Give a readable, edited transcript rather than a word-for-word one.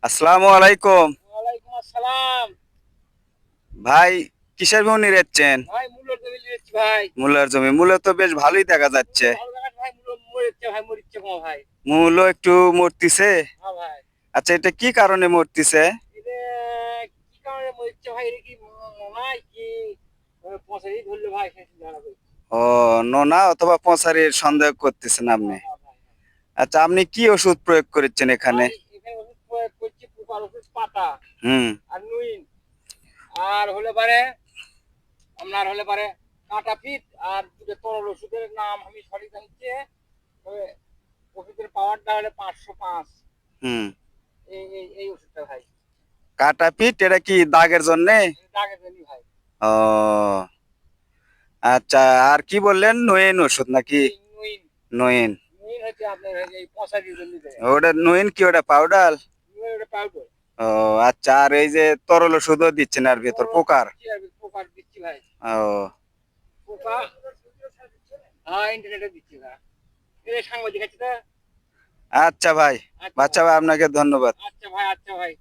আসসালামু আলাইকুম। ওয়ালাইকুম আসসালাম। ভাই, কিসের জমি নিচ্ছেন? ভাই মূল্য জমি নিচ্ছি ভাই। মূলার জমি। মূলা তো বেশ ভালোই দেখা মূল্য যাচ্ছে। ভালো লাগাচ্ছে ভাই, মূল্য মরিচ্ছে ভাই, মরিচ্ছে কম ভাই। মূলো একটু মরতিছে। হ্যাঁ ভাই। আচ্ছা, এটা কি কারণে মরতিছে? এটা কি কারণে মরিচ্ছে ভাই? এটা কি নাই কি পঁচাশি ধরলে ভাই, সে চিন্তা ভাবনা করছি। ও, নোনা অথবা পচারির সন্দেহ করতেছেন আপনি। হ্যাঁ হ্যাঁ ভাই। আচ্ছা, আপনি কি ওষুধ প্রয়োগ করেছেন এখানে? ভাই এখানে ওষুধ প্রয়োগ করছি, পোকার ওষুধ পাতা হুম। আর নুইন, আর হলে পারে আপনার হলে পারে কাঁটা পিট, আর দুটো তরল ওষুধের নাম আমি সঠিক জানছি। তবে ওষুধের পাওয়ারটা হলে 505। হুম। এই ওষুধটা ভাই। কাটা পিট, এটা কি দাগের জন্যে? দাগের জন্য ভাই। ও, আচ্ছা। আর কি বললেন, নইন ওষুধ নাকি? নুইন নুইন নইন। নুইন হচ্ছে আপনার এই পঁচাশির জন্য দেয়। ওটা নইন কি, ওটা পাউডার? নুইন ওটা পাউডার। ও, আচ্ছা। আর এই যে তরল ওষুধও দিচ্ছেন আর ভেতর তরল ওষুধ পোকার? দিচ্ছি আর পোকার দিচ্ছি ভাই। ও, পোকা, হ্যাঁ ইন্টারনেটে দিচ্ছি ভাই। এটা সাংবাদিক আছে তো। আচ্ছা ভাই। আচ্ছা বাচ্চা ভাই। ভাই, আপনাকে ধন্যবাদ। আচ্ছা ভাই, আচ্ছা ভাই।